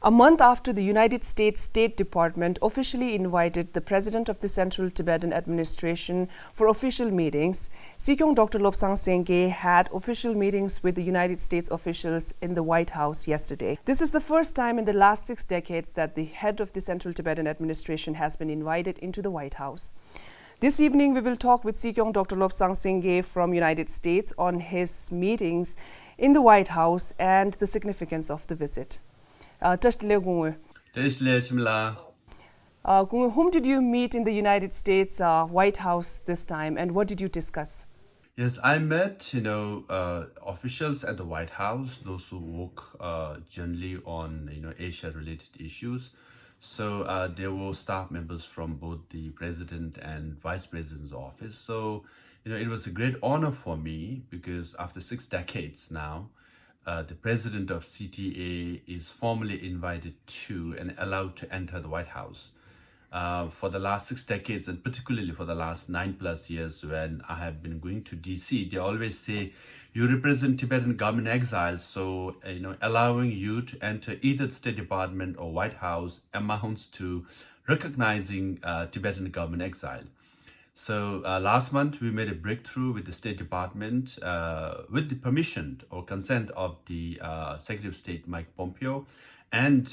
A month after the United States State Department officially invited the President of the Central Tibetan Administration for official meetings, CTA Dr. Lobsang Sangay had official meetings with the United States officials in the White House yesterday. This is the first time in the last 6 decades that the head of the Central Tibetan Administration has been invited into the White House. This evening, we will talk with CTA Dr. Lobsang Sangay from United States on his meetings in the White House and the significance of the visit. Whom did you meet in the United States White House this time, and what did you discuss? Yes, I met, officials at the White House, those who work generally on, Asia-related issues. So there were staff members from both the president and vice president's office. So, it was a great honor for me because after 6 decades now, the president of CTA is formally invited to and allowed to enter the White House. For the last 6 decades, and particularly for the last 9+ years when I have been going to DC, they always say, you represent Tibetan government exiles, so allowing you to enter either the State Department or White House amounts to recognizing Tibetan government exile. So last month, we made a breakthrough with the State Department with the permission or consent of the Secretary of State, Mike Pompeo, and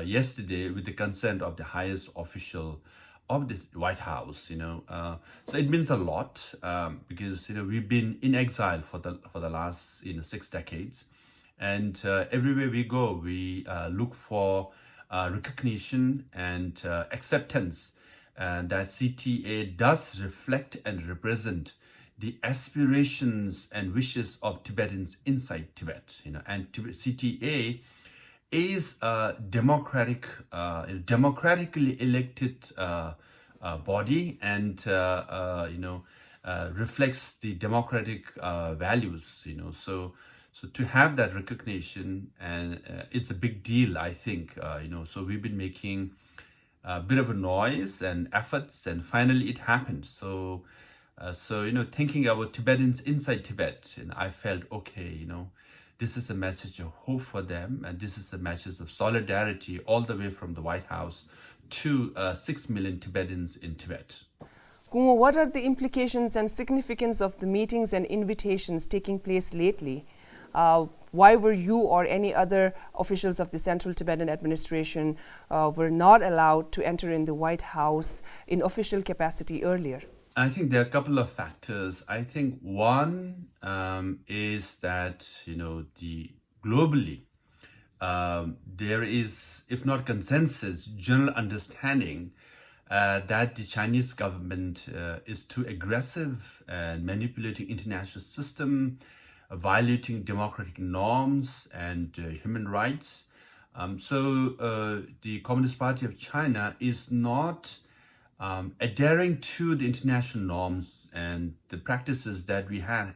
yesterday with the consent of the highest official of this White House. So it means a lot because we've been in exile for the last 6 decades, and everywhere we go, we look for recognition and acceptance. That CTA does reflect and represent the aspirations and wishes of Tibetans inside Tibet. And CTA is a democratically elected body, and reflects the democratic values. So to have that recognition, and it's a big deal, I think. So we've been making a bit of a noise and efforts, and finally it happened. So thinking about Tibetans inside Tibet, and I felt, okay, this is a message of hope for them, and this is a message of solidarity all the way from the White House to 6 million Tibetans in Tibet. What are the implications and significance of the meetings and invitations taking place lately? Why were you or any other officials of the Central Tibetan Administration were not allowed to enter in the White House in official capacity earlier? I think there are a couple of factors. I think one is that, globally, there is, if not consensus, general understanding that the Chinese government is too aggressive and manipulating international system, violating democratic norms and human rights. So the Communist Party of China is not adhering to the international norms and the practices that we had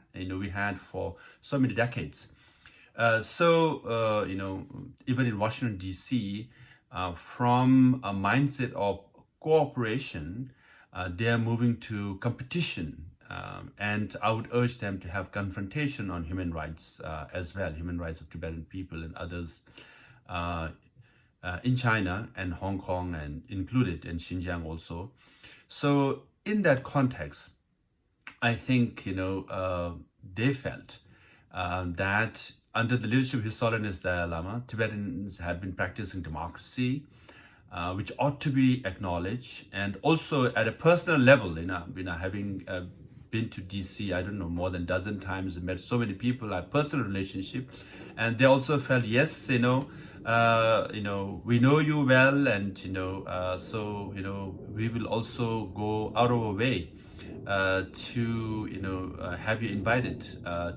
for so many decades. Even in Washington, D.C., from a mindset of cooperation, they are moving to competition. And I would urge them to have confrontation on human rights as well, human rights of Tibetan people and others in China and Hong Kong and included, and Xinjiang also. So in that context, I think, they felt that under the leadership of His Holiness Dalai Lama, Tibetans have been practicing democracy, which ought to be acknowledged. And also at a personal level, having been to DC, I don't know, more than a dozen times, and met so many people, I have personal relationship, and they also felt, yes, we know you well, and we will also go out of our way to have you invited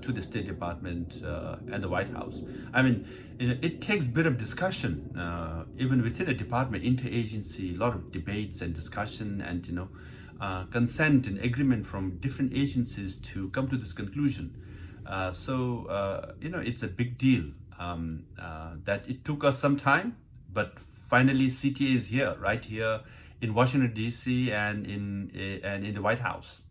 to the State Department and the White House. I mean, it takes a bit of discussion, even within a department, interagency, a lot of debates and discussion, and consent and agreement from different agencies to come to this conclusion. It's a big deal that it took us some time, but finally CTA is here, right here in Washington, D.C. and in the White House.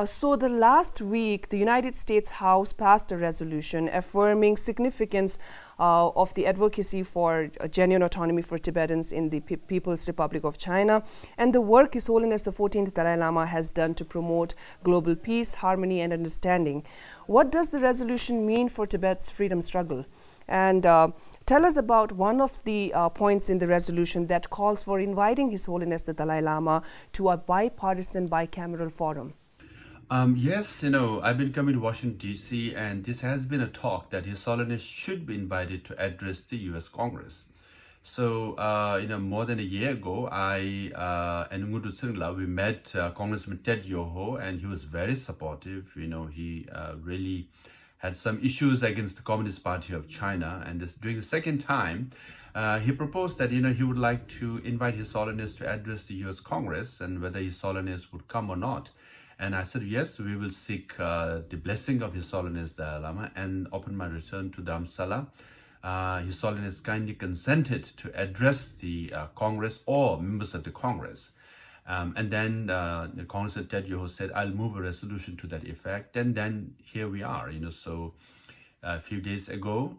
So the last week, the United States House passed a resolution affirming significance of the advocacy for genuine autonomy for Tibetans in the People's Republic of China and the work His Holiness the 14th Dalai Lama has done to promote global peace, harmony and understanding. What does the resolution mean for Tibet's freedom struggle? And tell us about one of the points in the resolution that calls for inviting His Holiness the Dalai Lama to a bipartisan bicameral forum. Yes, I've been coming to Washington, D.C., and this has been a talk that His Holiness should be invited to address the U.S. Congress. So, more than a year ago, I and Ngudu Singla, we met Congressman Ted Yoho, and he was very supportive. He really had some issues against the Communist Party of China. And during the second time, he proposed that, he would like to invite His Holiness to address the U.S. Congress and whether His Holiness would come or not. And I said, yes, we will seek the blessing of His Holiness Dalai Lama. And upon my return to Dharamsala, His Holiness kindly consented to address the Congress or members of the Congress. And then the Congressman Ted Yoho said, I'll move a resolution to that effect. And then here we are, So a few days ago,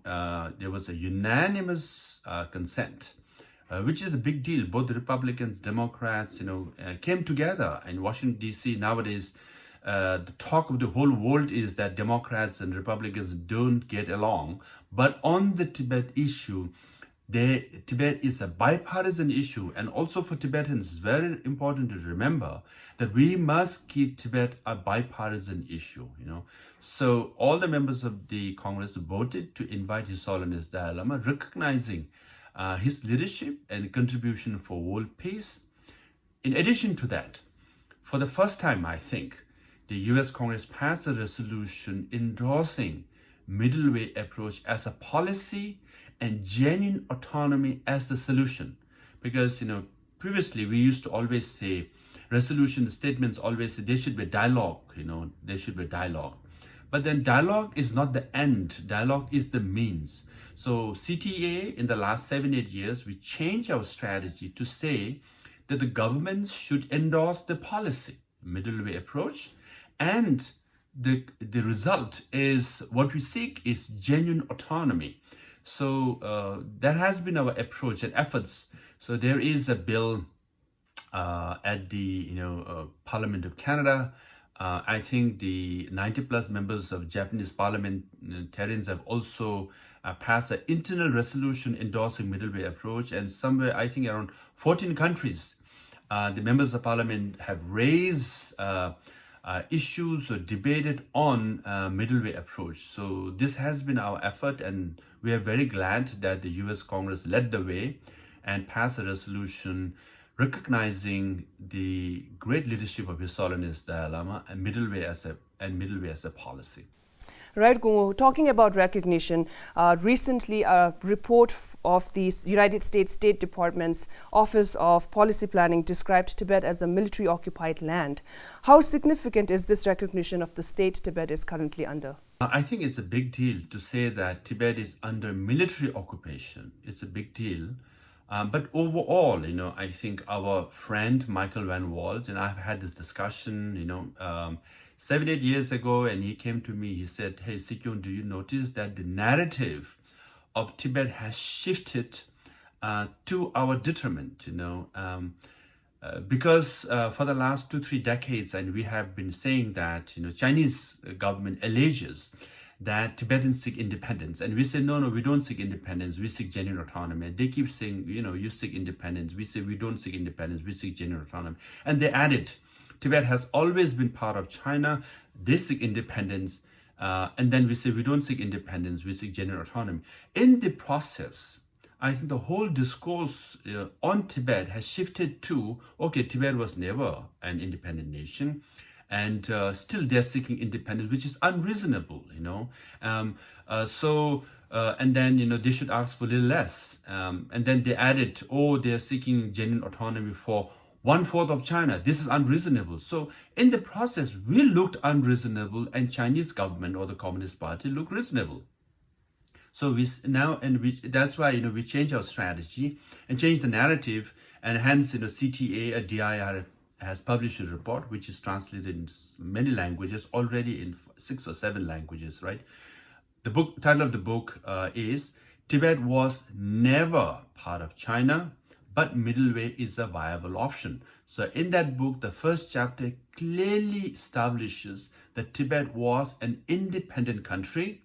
there was a unanimous consent, which is a big deal. Both the Republicans, Democrats, came together in Washington, D.C. Nowadays, the talk of the whole world is that Democrats and Republicans don't get along. But on the Tibet issue, Tibet is a bipartisan issue. And also for Tibetans, it's very important to remember that we must keep Tibet a bipartisan issue, So all the members of the Congress voted to invite His Holiness Dalai Lama, recognizing his leadership and contribution for world peace. In addition to that, for the first time, I think, the U.S. Congress passed a resolution endorsing middle way approach as a policy and genuine autonomy as the solution. Because, previously we used to always say, resolution statements always say there should be dialogue, there should be dialogue. But then dialogue is not the end, dialogue is the means. So CTA, in the last 7-8 years, we changed our strategy to say that the governments should endorse the policy, middle way approach, and the result is what we seek is genuine autonomy. So that has been our approach and efforts. So there is a bill at the Parliament of Canada. I think the 90+ members of Japanese parliamentarians have also passed an internal resolution endorsing middle way approach, and somewhere I think around 14 countries, the members of parliament have raised issues or debated on middle way approach. So this has been our effort, and we are very glad that the U.S. Congress led the way and passed a resolution recognizing the great leadership of His Holiness Dalai Lama and middle way as a policy. Right, Gungu. Talking about recognition, recently a report of the United States State Department's Office of Policy Planning described Tibet as a military-occupied land. How significant is this recognition of the state Tibet is currently under? I think it's a big deal to say that Tibet is under military occupation. It's a big deal. But overall, I think our friend Michael Van Walt and I've had this discussion, 7-8 years ago, and he came to me, he said, hey, Sikyong, do you notice that the narrative of Tibet has shifted to our detriment, because for the last 2-3 decades, and we have been saying that, Chinese government alleges that Tibetans seek independence. And we say, no, we don't seek independence, we seek genuine autonomy. They keep saying, you seek independence. We say, we don't seek independence, we seek genuine autonomy. And they added, Tibet has always been part of China, they seek independence. And then we say, we don't seek independence, we seek genuine autonomy. In the process, I think the whole discourse on Tibet has shifted to, okay, Tibet was never an independent nation. And still they're seeking independence, which is unreasonable, and then, they should ask for a little less. And then they added, they're seeking genuine autonomy for 1/4 of China. This is unreasonable. So in the process, we looked unreasonable and Chinese government or the Communist Party looked reasonable. So that's why, we changed our strategy and changed the narrative, and hence, CTA, DIR has published a report which is translated in many languages, already in 6 or 7 languages, right? The title of the book is Tibet Was Never Part of China, but Middle Way is a Viable Option. So in that book, the first chapter clearly establishes that Tibet was an independent country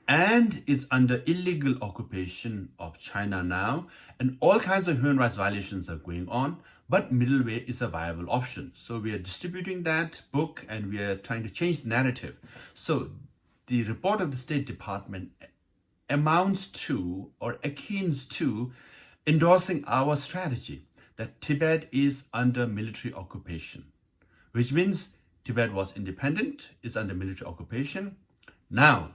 and it's under illegal occupation of China now, and all kinds of human rights violations are going on, but middle way is a viable option. So we are distributing that book and we are trying to change the narrative. So the report of the State Department amounts to or akins to endorsing our strategy that Tibet is under military occupation, which means Tibet was independent, is under military occupation. Now,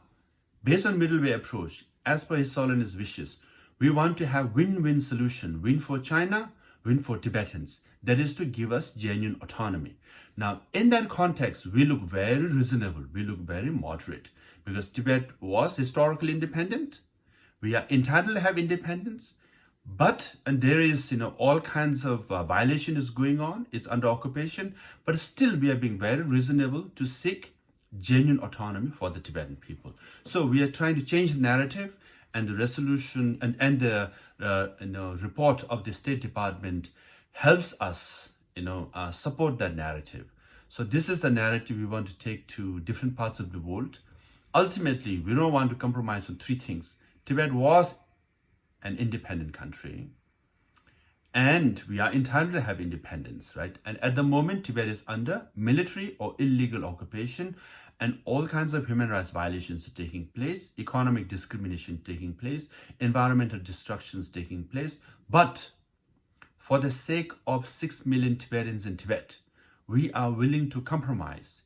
based on middle way approach, as per His Holiness wishes, we want to have win-win solution, win for China, win for Tibetans. That is to give us genuine autonomy. Now, in that context, we look very reasonable, we look very moderate, because Tibet was historically independent. We are entitled to have independence, and there is, all kinds of violation is going on. It's under occupation, but still we are being very reasonable to seek genuine autonomy for the Tibetan people. So we are trying to change the narrative, and the resolution and the report of the State Department helps us support that narrative. So this is the narrative we want to take to different parts of the world. Ultimately, we don't want to compromise on 3 things. Tibet was an independent country, and we are entitled to have independence, right? And at the moment, Tibet is under military or illegal occupation, and all kinds of human rights violations are taking place, economic discrimination taking place, environmental destructions taking place. But for the sake of 6 million Tibetans in Tibet, we are willing to compromise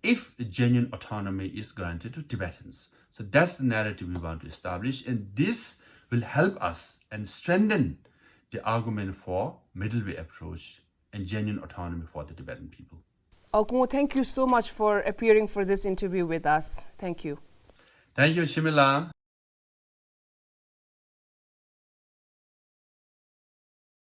if genuine autonomy is granted to Tibetans. So that's the narrative we want to establish, and this will help us and strengthen the argument for middle way approach and genuine autonomy for the Tibetan people. Kumo, thank you so much for appearing for this interview with us. Thank you. Thank you, Shimila.